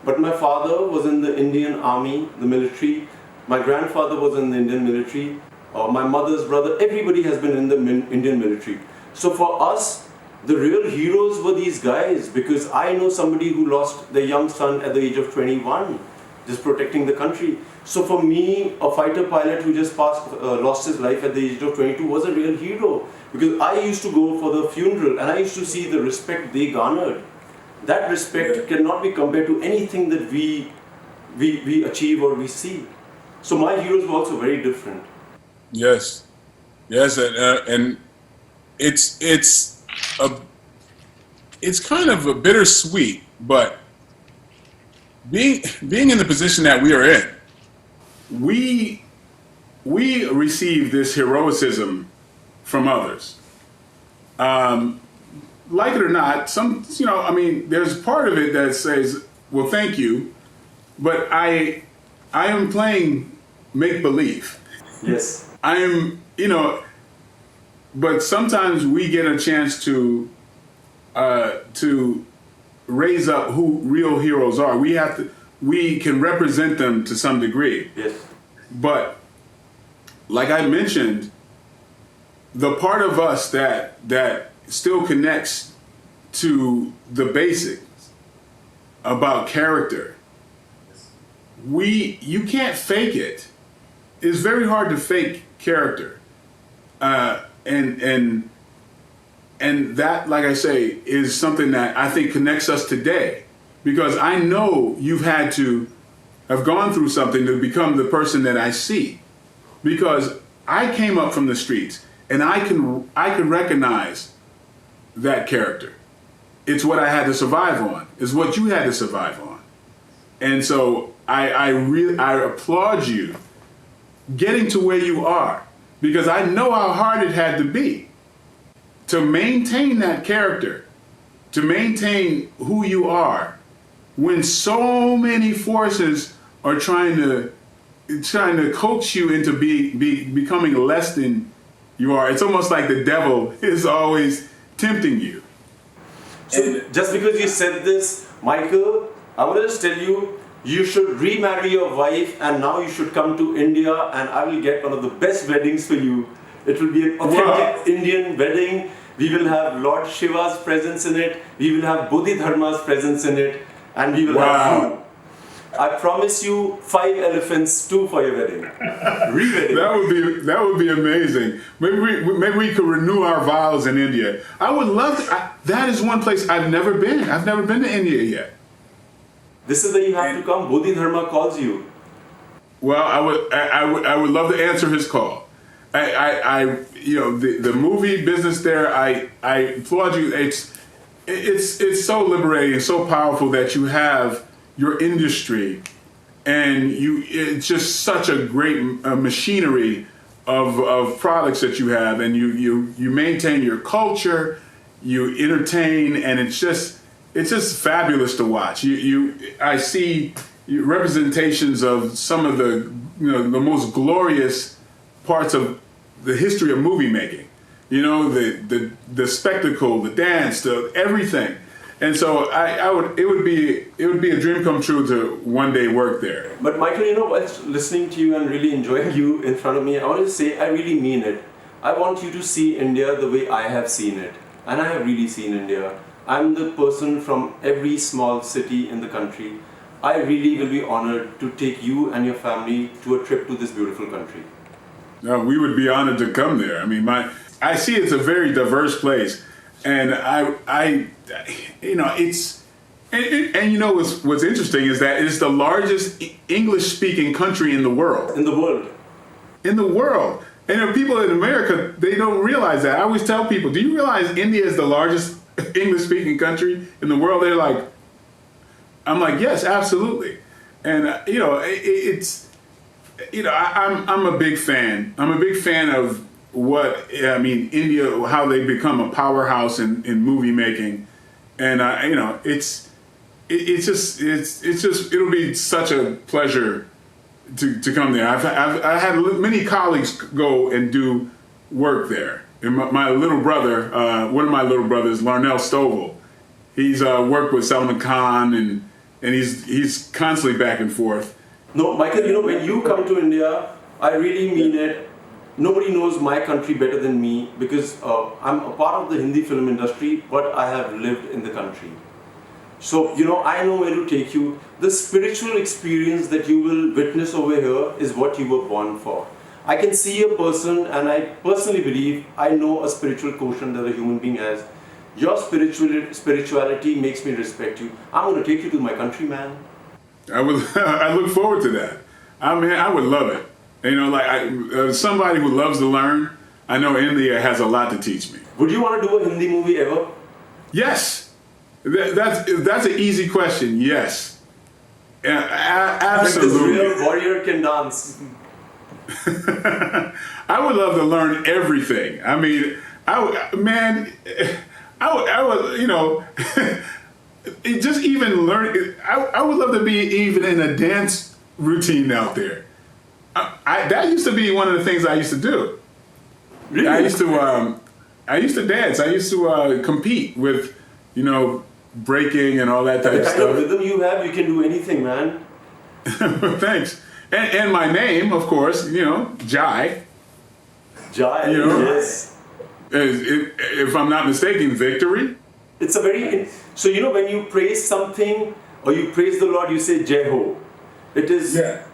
But my father was in the Indian Army, the military. My grandfather was in the Indian military. My mother's brother, everybody has been in the Indian military. So for us, the real heroes were these guys, because I know somebody who lost their young son at the age of 21, just protecting the country. So for me, a fighter pilot who just lost his life at the age of 22 was a real hero, because I used to go for the funeral and I used to see the respect they garnered. That respect cannot be compared to anything that we achieve or we see. So my heroes were also very different. Yes, and it's kind of a bittersweet, but being in the position that we are in, we receive this heroicism from others. Like it or not, there's part of it that says, well, thank you, but I am playing make-believe. Yes. But sometimes we get a chance to raise up who real heroes are. We can represent them to some degree. Yes. But like I mentioned, the part of us that still connects to the basics about character, you can't fake it. It's very hard to fake character. And that, like I say, is something that I think connects us today, because I know you've had to have gone through something to become the person that I see, because I came up from the streets and I can recognize that character. It's what I had to survive on. It's what you had to survive on. And so I applaud you getting to where you are, because I know how hard it had to be to maintain that character, to maintain who you are, when so many forces are trying to coax you into becoming less than you are. It's almost like the devil is always tempting you. So just because you said this, Michael, I want to just tell you, you should remarry your wife, and now you should come to India, and I will get one of the best weddings for you. It will be an authentic Indian wedding. We will have Lord Shiva's presence in it. We will have Bodhidharma's presence in it, and we will have food. I promise you 5 elephants, 2 for your wedding. Re-wedding. That would be amazing. Maybe we could renew our vows in India. I would love to. That is one place I've never been. I've never been to India yet. This is where you have to come. Bodhidharma calls you. Well, I would love to answer his call. The movie business there. I applaud you. It's so liberating, so powerful that you have your industry, and it's just such a great machinery of products that you have, and you maintain your culture, you entertain, and it's just fabulous to watch. I see representations of some of the the most glorious parts of the history of movie making. The spectacle, the dance, the everything. And so it would be a dream come true to one day work there. But Michael, while listening to you and really enjoying you in front of me, I want to say I really mean it. I want you to see India the way I have seen it. And I have really seen India. I'm the person from every small city in the country. I really will be honored to take you and your family to a trip to this beautiful country. No, we would be honored to come there. I mean, I see it's a very diverse place, and what's interesting is that it's the largest English-speaking country in the world. In the world. In the world. And people in America, they don't realize that. I always tell people, do you realize India is the largest English-speaking country in the world? They're like, I'm like, yes, absolutely. And I'm a big fan. I'm a big fan of India, how they become a powerhouse in movie making, and it'll be such a pleasure to come there. I had many colleagues go and do work there. And my little brother, one of my little brothers, Larnell Stovall, he's worked with Salman Khan, and he's constantly back and forth. No, Michael, when you come to India, I really mean it. Nobody knows my country better than me because I'm a part of the Hindi film industry, but I have lived in the country. So, I know where to take you. The spiritual experience that you will witness over here is what you were born for. I can see a person, and I personally believe I know a spiritual quotient that a human being has. Your spirituality makes me respect you. I'm going to take you to my country, man. I look forward to that. I mean, I would love it. Somebody who loves to learn, I know India has a lot to teach me. Would you want to do a Hindi movie ever? Yes. That's an easy question. Yes. Absolutely. Like this real warrior can dance. I would love to learn everything. I mean, I would, just even learn. I would love to be even in a dance routine out there. That used to be one of the things I used to do. Really? I used to dance. I used to compete with, breaking and all that type of stuff. The kind of rhythm you have, you can do anything, man. Thanks. And my name, of course, Jai. Jai, yes. If I'm not mistaken, victory. It's a very... So, when you praise something or you praise the Lord, you say Jai Ho. It is... Yeah.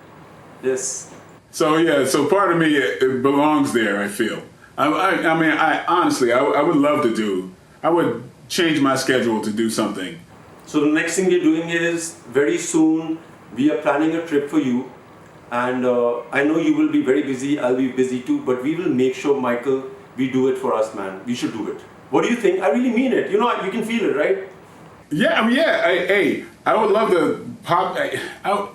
Yes. So part of me, it belongs there, I feel. I honestly, I would love to do... I would change my schedule to do something. So the next thing we're doing is, very soon, we are planning a trip for you. And I know you will be very busy, I'll be busy too, but we will make sure, Michael, we do it for us, man. We should do it. What do you think? I really mean it. You can feel it, right? Yeah, I would love to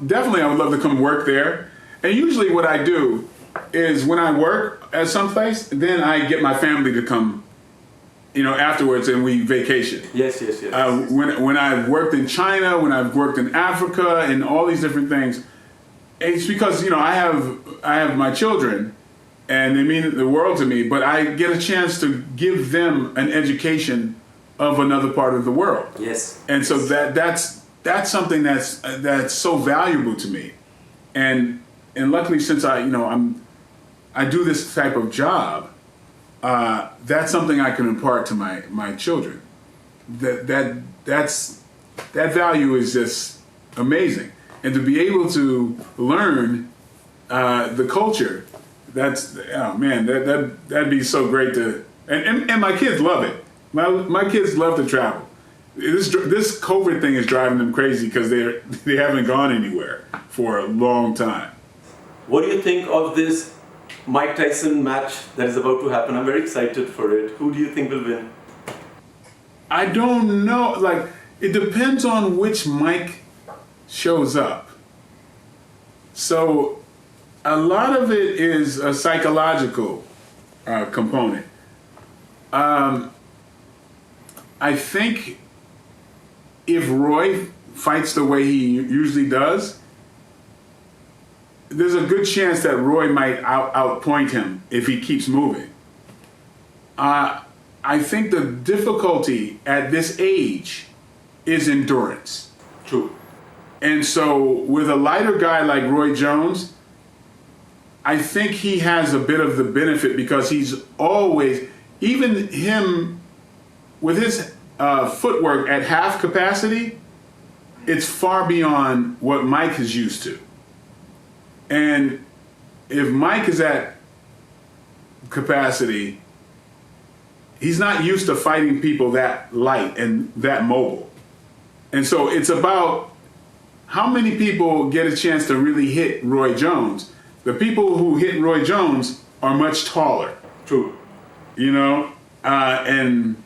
definitely I would love to come work there. And usually what I do is when I work at some place, then I get my family to come, afterwards, and we vacation. Yes. When I've worked in China, when I've worked in Africa, and all these different things, it's because I have my children, and they mean the world to me. But I get a chance to give them an education of another part of the world. Yes. And so that's something that's so valuable to me, and luckily since I do this type of job, that's something I can impart to my children. That value is just amazing. and to be able to learn the culture. That's, oh man, that'd be so great to, and my kids love it. My kids love to travel. This COVID thing is driving them crazy because they haven't gone anywhere for a long time. What do you think of this Mike Tyson match that is about to happen? I'm very excited for it. Who do you think will win? I don't know. Like, it depends on which Mike shows up. So a lot of it is a psychological component. I think if Roy fights the way he usually does, there's a good chance that Roy might outpoint him if he keeps moving. I think the difficulty at this age is endurance. True. And so with a lighter guy like Roy Jones, I think he has a bit of the benefit because he's always, even him with his footwork at half capacity, it's far beyond what Mike is used to. And if Mike is at capacity, he's not used to fighting people that light and that mobile. And so it's about how many people get a chance to really hit Roy Jones. The people who hit Roy Jones are much taller. True. You know, and,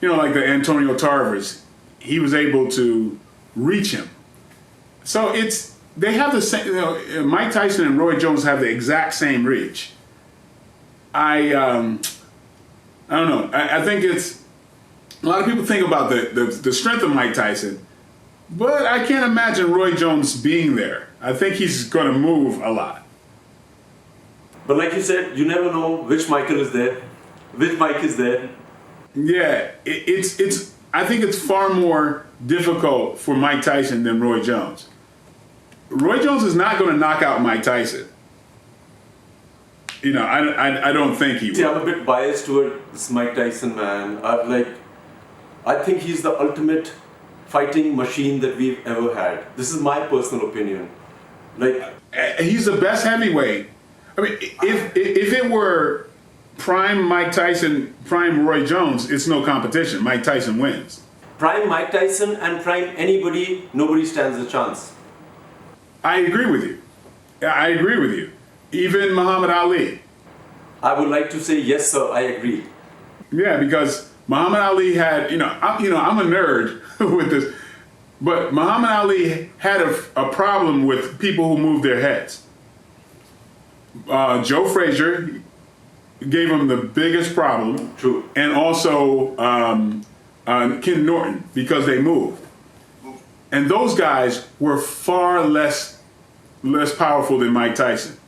you know, like the Antonio Tarvers, he was able to reach him. So they have the same, you know, Mike Tyson and Roy Jones have the exact same reach. I don't know. I think it's, a lot of people think about the strength of Mike Tyson, but I can't imagine Roy Jones being there. I think he's going to move a lot. But like you said, you never know which Michael is there, which Mike is there. Yeah, it's. I think it's far more difficult for Mike Tyson than Roy Jones. Roy Jones is not going to knock out Mike Tyson. You know, I don't think he will. See, I'm a bit biased toward this Mike Tyson man. I think he's the ultimate fighting machine that we've ever had. This is my personal opinion. Like, he's the best heavyweight. I mean, if it were prime Mike Tyson, prime Roy Jones, it's no competition. Mike Tyson wins. Prime Mike Tyson and prime anybody, nobody stands a chance. I agree with you. I agree with you. Even Muhammad Ali. I would like to say yes, sir. I agree. Yeah, because Muhammad Ali had, I'm a nerd with this, but Muhammad Ali had a problem with people who moved their heads. Joe Frazier gave him the biggest problem. True. And also Ken Norton, because they moved. And those guys were far less powerful than Mike Tyson.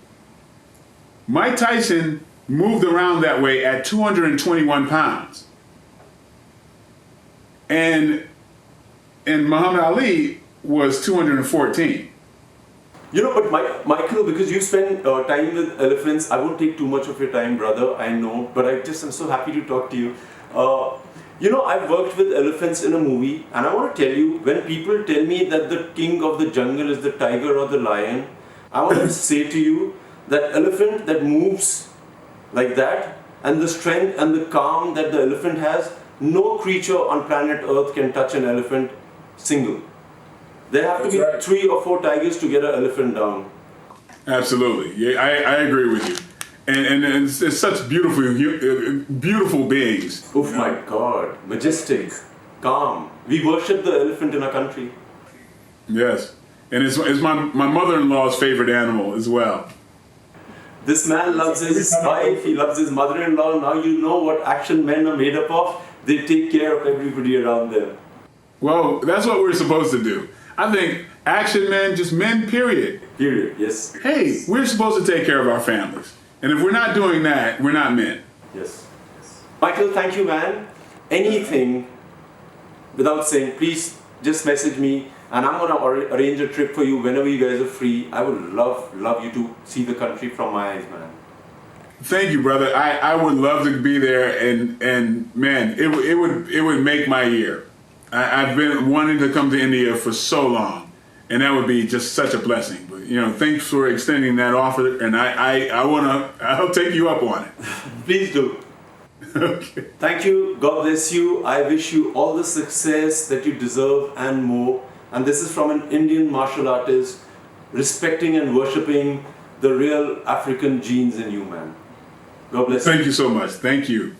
Mike Tyson moved around that way at 221 pounds. And Muhammad Ali was 214. You know, but Michael, because you spend time with elephants, I won't take too much of your time, brother, I know, but I'm so happy to talk to you. You know, I've worked with elephants in a movie, and I want to tell you, when people tell me that the king of the jungle is the tiger or the lion, I want to say to you that elephant that moves like that, and the strength and the calm that the elephant has, no creature on planet Earth can touch an elephant single. There have to be 3 or 4 tigers to get an elephant down. Absolutely. Yeah, I agree with you. And it's such beautiful beings. Oh my God, majestic, calm. We worship the elephant in our country. Yes, and it's my mother-in-law's favorite animal as well. This man loves his wife, he loves his mother-in-law. Now you know what action men are made up of. They take care of everybody around them. Well, that's what we're supposed to do. I think action men, just men, period. Period, yes. Hey, we're supposed to take care of our families. And if we're not doing that, we're not men. Yes. Michael, thank you, man. Anything without saying, please just message me and I'm going to arrange a trip for you whenever you guys are free. I would love you to see the country from my eyes, man. Thank you, brother. I would love to be there, and man, it would make my year. I've been wanting to come to India for so long, and that would be just such a blessing. But thanks for extending that offer, and I'll take you up on it. Please do. Okay. Thank you. God bless you. I wish you all the success that you deserve and more. And this is from an Indian martial artist respecting and worshipping the real African genes in you, man. God bless you. Thank you so much. Thank you.